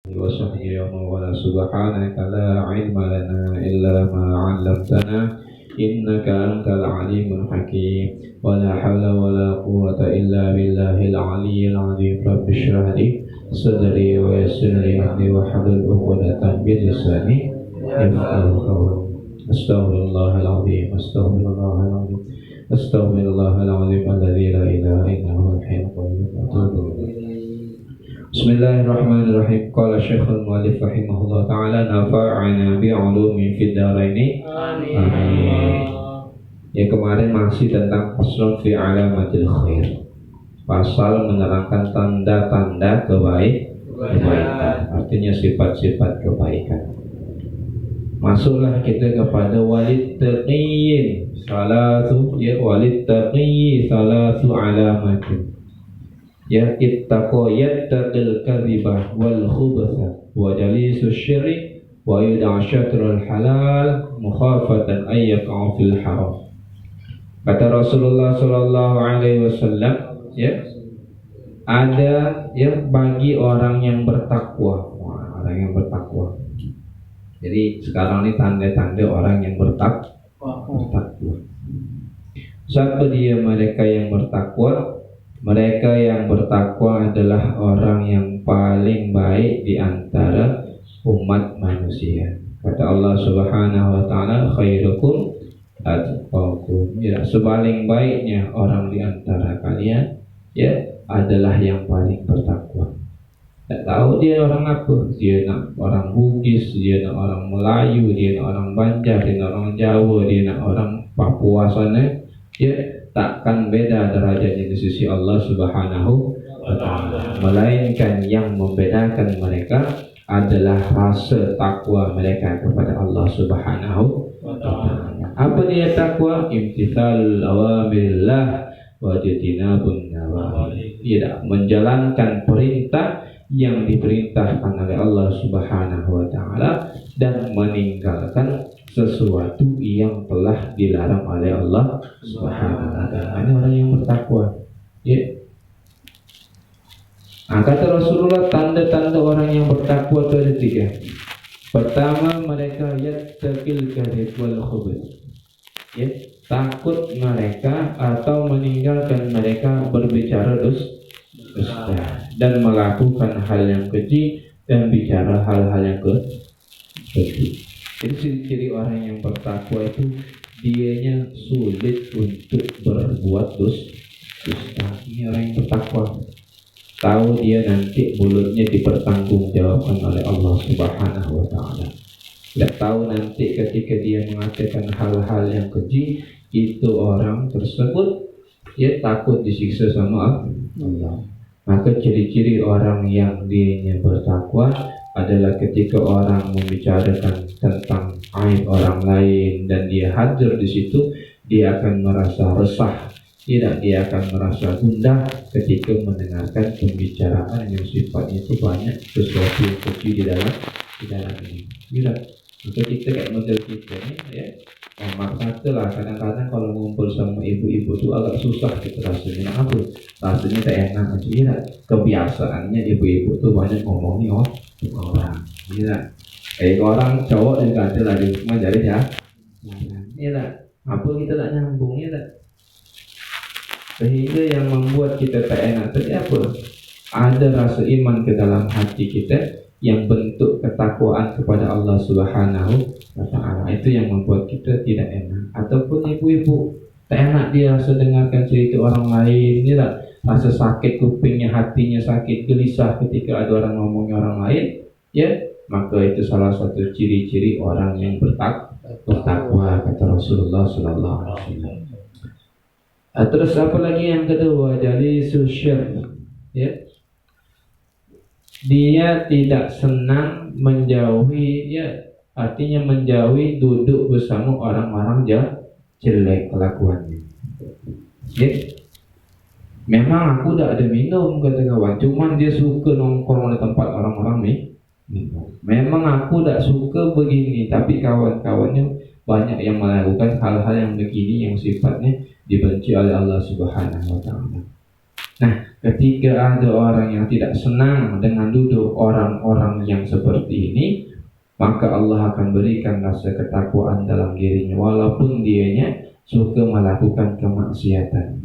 وصحبه ومن والاه سبحانك لا علم لنا إلا ما علمتنا إنك أنت العليم الحكيم ولا حول ولا قوة إلا بالله العلي العظيم رب اشرح لي صدري ويسر لي أمري واحلل عقدة من لساني يفقهوا قولي أستغفر الله العظيم أستغفر الله العظيم أستغفر الله العظيم الذي لا إله إلا هو الحي القيوم وأتوب إليه. Bismillahirrahmanirrahim. Qala Syekhul Mu'allif rahimahullah ta'ala nafa'ana bi'ulumin fid dharaini. Amin. Ya, kemarin masih tentang faslun fi alamatil khair. Pasal menerangkan tanda-tanda kebaikan. Artinya sifat-sifat kebaikan. Masuklah kita kepada walid taqiyyin. Walid taqiyyi salatu alamatin. Ya ittaqo yattaqil kadhibah wal khubatha wa jalisus syirri wa yud'a syatrul halal mukhafatan ay yaqa'u fil haram. Kata Rasulullah sallallahu alaihi wasallam, ya, ada yang bagi orang yang bertakwa. Orang yang bertakwa. Jadi sekarang ini tanda-tanda orang yang bertakwa. Siapa dia mereka yang bertakwa? Mereka yang bertakwa adalah orang yang paling baik di antara umat manusia. Kata Allah Subhanahu wa taala, khairukum atqakum. Ya, sepaling baiknya orang di antara kalian ya adalah yang paling bertakwa. Tak tahu dia orang apa, dia nak orang Bugis, dia nak orang Melayu, dia nak orang Banjar, dia nak orang Jawa, dia nak orang Papua sana, ya takkan beda derajatnya di sisi Allah Subhanahu wa ta'ala. Melainkan yang membedakan mereka adalah rasa takwa mereka kepada Allah Subhanahu wa ta'ala. Apa dia takwa? Imtithalul awamirillah wa jitinabun nawahi. Tidak menjalankan perintah yang diperintahkan oleh Allah Subhanahu wa ta'ala dan meninggalkan sesuatu yang telah dilarang oleh Allah Subhanahu wa ta'ala. Ini orang yang bertakwa. Ya. Kata Rasulullah, tanda-tanda orang yang bertakwa itu ada 3. Pertama, mereka yattaqil kadhib wal khubuth. Ya, takut mereka atau meninggalkan mereka berbicara dusta dan melakukan hal yang keji dan bicara hal-hal yang keji. Jadi ciri orang yang bertakwa itu dianya sulit untuk berbuat dusta. Ini orang yang bertakwa. Tahu dia nanti mulutnya dipertanggungjawabkan oleh Allah Subhanahu wa ta'ala. Tidak tahu nanti ketika dia mengatakan hal-hal yang keji, itu orang tersebut dia takut disiksa sama Allah. Maka ciri-ciri orang yang dianya bertakwa adalah ketika orang membicarakan tentang aib orang lain dan dia hadir di situ, dia akan merasa resah, dia akan merasa gundah ketika mendengarkan pembicaraan yang sifatnya itu banyak sesuatu yang keji di dalam ini. Tidak. Maka kita kayak model kita ni, ya. Katalah kadang-kadang kalau ngumpul sama ibu-ibu tu agak susah kita rasanya. Kenapa? Rasanya tak enak aja. Tidak. Kebiasaannya ibu-ibu tu banyak ngomong ni orang. Tidak. Orang cowok juga ada lagi cuma jadi ya. Tidak. Apa kita tak nyambung? Tidak. Sehingga yang membuat kita tak enak tadi apa? Ada rasa iman ke dalam hati kita yang bentuk ketakwaan kepada Allah Subhanahu wa ta'ala. Itu yang membuat kita tidak enak. Ataupun ibu-ibu tak enak dia rasa dengarkan cerita orang lain, dia tak rasa sakit kupingnya, hatinya sakit, gelisah ketika ada orang ngomongin orang lain, ya, maka itu salah satu ciri-ciri orang yang bertakwa, kata Rasulullah sallallahu alaihi wasallam. Terus apa lagi yang kedua? Jadi syir, ya. Dia tidak senang menjauhi, ya, artinya menjauhi duduk bersama orang-orang jelek kelakuannya. Ya. Memang aku tak ada minum, kata kawan, cuman dia suka nongkrong di tempat orang-orang minum. Memang aku tak suka begini, tapi kawan-kawannya banyak yang melakukan hal-hal yang begini yang sifatnya dibenci oleh Allah Subhanahu wa ta'ala. Nah, ketika ada orang yang tidak senang dengan duduk orang-orang yang seperti ini, maka Allah akan berikan rasa ketakwaan dalam dirinya, walaupun dianya suka melakukan kemaksiatan.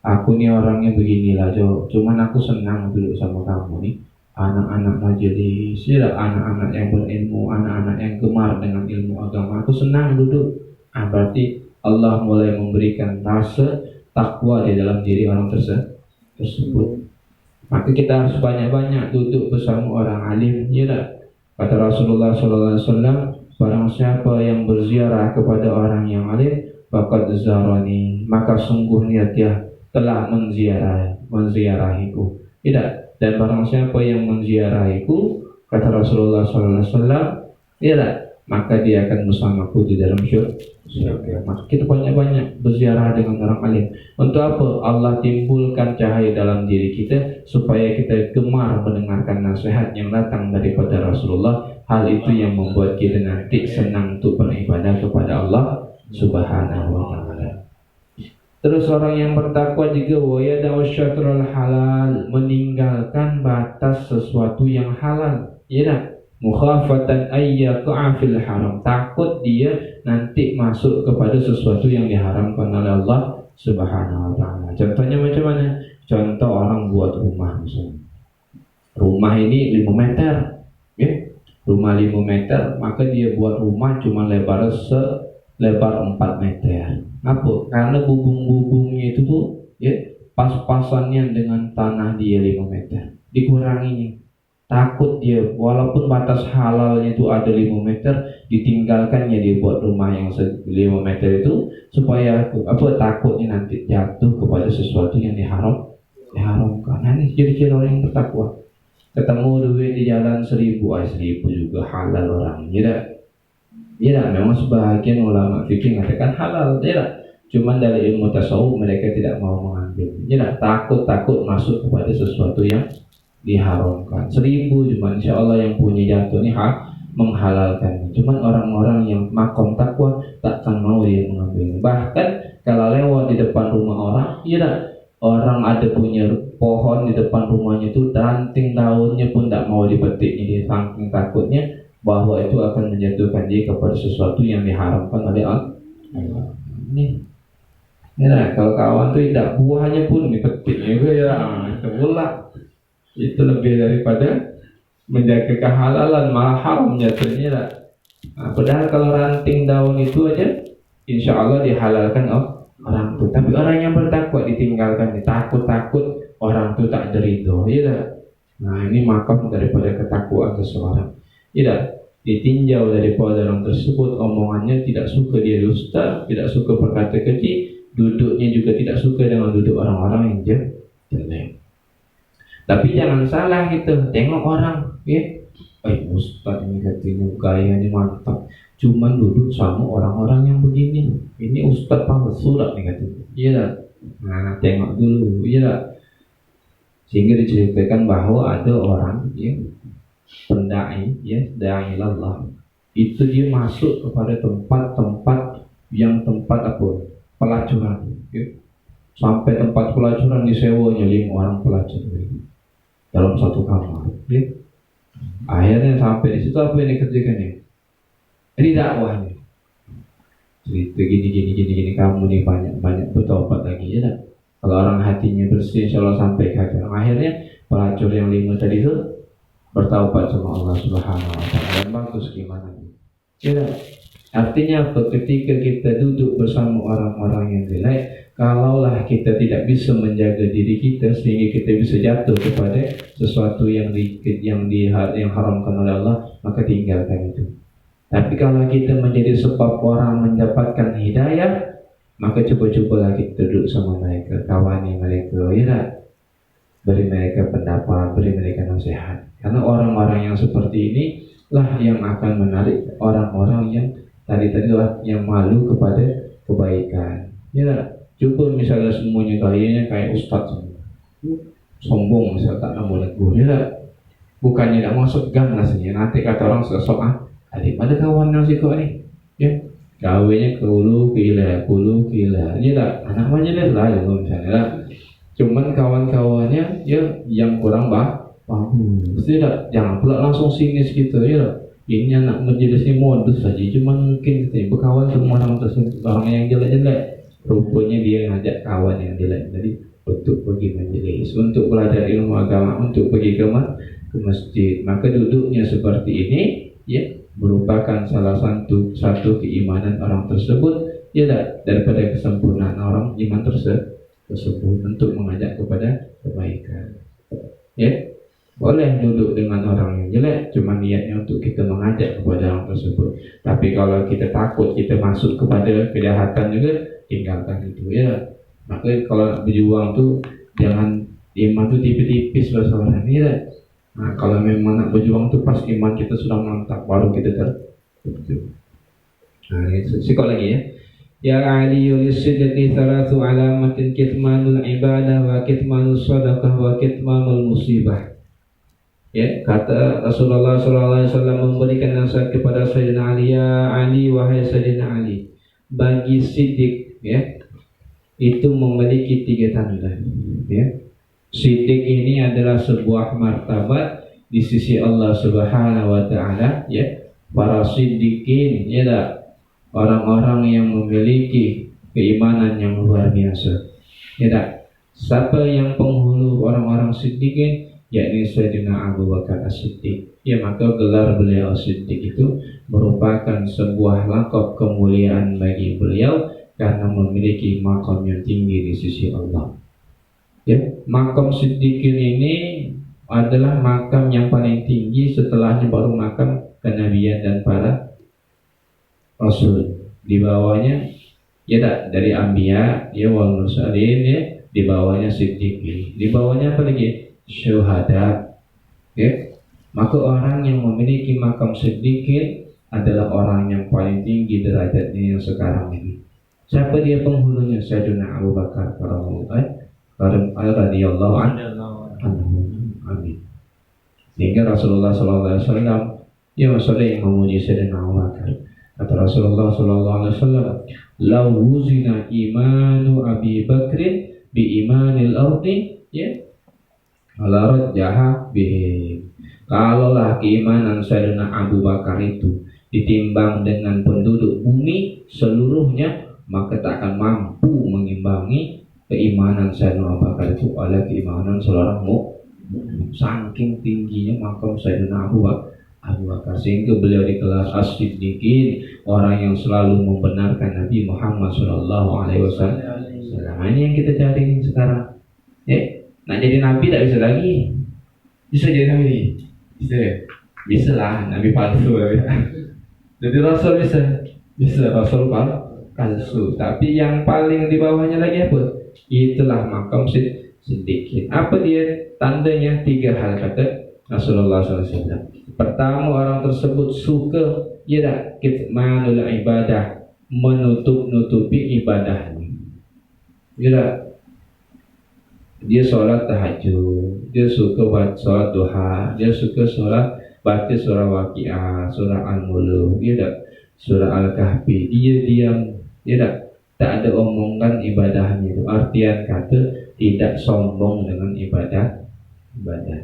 Aku nih orangnya beginilah Jo, cuman aku senang duduk sama kamu nih, anak-anak majelis, ya, anak-anak yang berilmu, anak-anak yang gemar dengan ilmu agama. Aku senang duduk. Berarti Allah mulai memberikan rasa takwa di dalam diri orang tersebut. Maka kita harus banyak-banyak duduk bersama orang alim, ya tak? Kata Rasulullah SAW, barang siapa yang berziarah kepada orang yang alim, faqad zarani, maka sungguhnya dia telah menziarahiku. Tidak. Dan barang siapa yang menziarahiku, kata Rasulullah SAW, tidak, maka dia akan bersamaku di dalam syurga. Maka kita banyak-banyak berziarah dengan orang alim. Untuk apa? Allah timbulkan cahaya dalam diri kita supaya kita gemar mendengarkan nasihat yang datang daripada Rasulullah. Hal itu yang membuat kita nanti senang untuk beribadah kepada Allah Subhanahu wa ta'ala. Terus orang yang bertakwa juga wayada'u syatrul halal, meninggalkan batas sesuatu yang halal. Ya tak? Mukhafatan ayyaqa'a fil haram, takut dia nanti masuk kepada sesuatu yang diharamkan oleh Allah Subhanahu wa ta'ala. Contohnya macam mana? Contoh orang buat rumah misalnya. Rumah ini 5 meter, ya. Rumah 5 meter, maka dia buat rumah cuma lebar 4 meter. Apa? Karena bubung-bubungnya itu tuh, ya, pas-pasannya dengan tanah dia 5 meter. Dikuranginya. Takut dia, walaupun batas halalnya itu ada 5 meter, ditinggalkannya dia buat rumah yang 5 meter itu supaya takutnya nanti jatuh kepada sesuatu yang diharamkan. Nah, ini ciri-ciri orang yang bertakwa. Ketemu duit di jalan 1.000 juga halal orang, tidak? Ya, memang sebahagian ulama fikih mengatakan halal, tidak. Cuman dari ilmu tasawuf mereka tidak mau mengambil. Ya, takut masuk kepada sesuatu yang diharamkan. 1.000 cuma insya Allah yang punya jatuh ini menghalalkan. Cuman orang-orang yang makom takwa takkan mau dia mengambil. Bahkan kalau lewat di depan rumah orang, ya, orang ada punya pohon di depan rumahnya itu, ranting daunnya pun tak mau dipetiknya, dia saking takutnya bahwa itu akan menjatuhkan dia kepada sesuatu yang diharamkan oleh Allah. Ini, ya, kalau kawan tuh tidak buahnya pun dipetiknya, ya, itu pula. Itu lebih daripada menjaga kehalalan, malah haram jatuhnya. Padahal kalau ranting daun itu aja, insya Allah dihalalkan orang itu. Tapi orang yang bertakwa ditinggalkan, takut orang itu tak ridho, ya. Nah, ini makam daripada ketakwaan seseorang. Tidak ditinjau daripada orang tersebut, omongannya tidak suka dia dusta, tidak suka berkata keji, duduknya juga tidak suka dengan duduk orang-orang yang jelek. Tapi jangan salah kita tengok orang, ya, ustaz ini katanya gayanya mantap, cuman duduk sama orang-orang yang begini, ini ustaz palsu nih katanya, iya. Nah, tengok dulu, iya. Sehingga diceritakan bahwa ada orang, ya, pendai, ya, dai Allah, itu dia masuk kepada tempat-tempat yang tempat pelacuran, ya. Sampai tempat pelacuran disewanya 5 orang pelacur dalam satu kamar, ya. Akhirnya sampai di situ apa yang dikerjakan ya? Ini dakwahnya. Cerita gini, kamu nih banyak bertobat lagi, ya. Kalau orang hatinya bersih, insya Allah sampai ke hati. Akhirnya pelacur yang 5 tadi itu bertaubat sama Allah Subhanahu wa ta'ala. Dan bagus gimana? Ya, artinya apa? Ketika kita duduk bersama orang-orang yang jelek, kalaulah kita tidak bisa menjaga diri kita sehingga kita bisa jatuh kepada sesuatu yang haramkan oleh Allah, maka tinggalkan itu. Tapi kalau kita menjadi sebab orang mendapatkan hidayah, maka coba-cobalah kita duduk sama mereka, kawani mereka, ya. Beri mereka pendapat, beri mereka nasihat. Karena orang-orang yang seperti ini lah yang akan menarik orang-orang yang tadi lah yang malu kepada kebaikan. Ya, coba misalnya semuanya gayanya kayak ustaz semua, sombong misalnya tak mau negur, ya. Bukannya tidak masuk gang rasanya. Nanti kata orang sesok adik ada kawan yang sih kok nih, ya. Gawenya kulu kila, ya tak. Anak majelis lah, ya misalnya lah. Cuman kawan-kawannya ya yang kurang bagus. Tidak, jangan pula langsung sinis gitu ya. Ini anak majelis ini modus saja, cuman mungkin kita berkawan sama orang tersebut, orang yang jelek-jelek. Rupanya dia ngajak kawan yang jelek. Jadi untuk pergi majelis, untuk belajar ilmu agama, untuk pergi ke masjid. Maka duduknya seperti ini ya merupakan salah satu keimanan orang tersebut, ya daripada kesempurnaan orang iman tersebut untuk mengajak kepada kebaikan. Ya, boleh duduk dengan orang yang jelek, cuma niatnya untuk kita mengajak kepada orang tersebut. Tapi kalau kita takut kita masuk kepada kejahatan juga, tinggalkan itu ya. Maka kalau nak berjuang tuh jangan iman tuh tipis-tipis bahasa ya. Nah, kalau memang nak berjuang tuh pas iman kita sudah mantap baru kita terjun. Nah, sikot lagi ya. Ya Ali yusidqi thalathu alamatin kitmanul ibadah wa kitmanus sadaqah wa kitmanul musibah. Ya, kata Rasulullah SAW memberikan nasihat kepada Sayyidina Ali, ya Ali, wahai Sayyidina Ali, bagi sidik ya itu memiliki 3 tanda ya. Sidik ini adalah sebuah martabat di sisi Allah Subhanahu wa taala ya. Para sidikin ya orang-orang yang memiliki keimanan yang luar biasa ya. Siapa yang penghulu orang-orang sidikin, yakni Sayyidina Abu Bakar As-Siddiq ya. Maka gelar beliau As-Siddiq itu merupakan sebuah laqab kemuliaan bagi beliau karena memiliki makam yang tinggi di sisi Allah ya. Makam Siddiqin ini adalah makam yang paling tinggi, setelahnya baru makam kenabian dan para rasul. Di bawahnya ya dari anbiya ya wal mursalin ya, di bawahnya Siddiqin, di bawahnya apa lagi? Syuhada ya. Maka orang yang memiliki makam siddiqin adalah orang yang paling tinggi derajatnya yang sekarang ini. Siapa dia penghulunya? Sayyidina Abu Bakar radhiyallahu anhu. Amin. Sehingga Rasulullah SAW ya sering memuji Sayyidina Abu Bakar. Kata Rasulullah SAW, "Lau wuzina imanu Abi Bakrin bi imanil ardi ya Alarat jahat bihim." Kalaulah keimanan Sayyidina Abu Bakar itu ditimbang dengan penduduk bumi seluruhnya, maka tak akan mampu mengimbangi keimanan Sayyidina Abu Bakar itu oleh keimanan seorang mukmin. Saking tingginya makam Sayyidina Abu Bakar, sehingga beliau dikelas as-siddiqin, orang yang selalu membenarkan Nabi Muhammad SAW. Ini yang kita cari sekarang nak jadi nabi tak bisa lagi. Bisa jadi nabi? Bisa lah, nabi palsu lah. Jadi rasul bisa rasul palsu. Tapi yang paling di bawahnya lagi apa? Itulah makam siddiqin. Apa dia tandanya? 3 hal kata Rasulullah SAW. Pertama, orang tersebut suka kitmanul ibadah, menutupi ibadahnya. Dia sholat tahajud, dia suka buat sholat duha, dia suka baca surah Waqiah, surah Al-Mulk, surah Al-Kahfi. Dia diam, tak ada omongan ibadahnya. Itu artian kata tidak sombong dengan ibadahnya.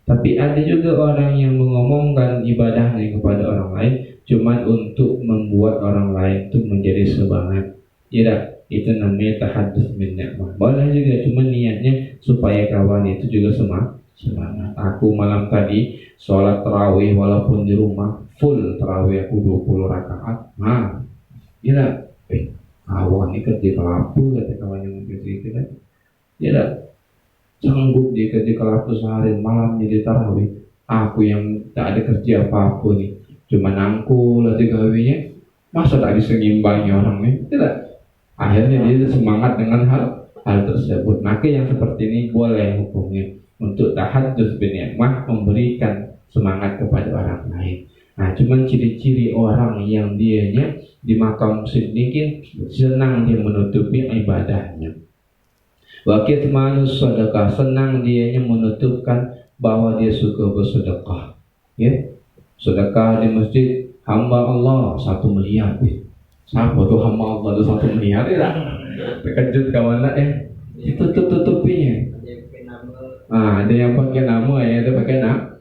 Tapi ada juga orang yang mengomongkan ibadahnya kepada orang lain cuma untuk membuat orang lain itu menjadi semangat. Itu namanya tahadduts min ni'mah. Boleh juga, cuma niatnya supaya kawan itu juga semangat. Aku malam tadi sholat tarawih walaupun di rumah full tarawih aku 20 rakaat. Nah, kawan ini kerja kelapu, kata kawan yang kerja itu kan. Sanggup dia kerja kelapu sehari malam jadi tarawih. Aku yang tak ada kerja apa-apa nih, cuma nangkul aja gawinya. Masa tak bisa ngimbangi orang ini? Akhirnya dia semangat dengan hal tersebut. Maka yang seperti ini boleh hukumnya untuk tahadduts bin ni'mah, memberikan semangat kepada orang lain. Nah, cuman ciri-ciri orang yang dianya di makam siddiqin, senang dia menutupi ibadahnya. Wa kitmanus sedekah, senang dianya menutupkan bahwa dia suka bersedekah. Sedekah di masjid, hamba Allah 1 miliar. Siapa tuh hamba Allah itu 1 miliar? Terkejut kawan lah Ditutup-tutupinya. Ada yang pakai nama ya, ada pakai nama.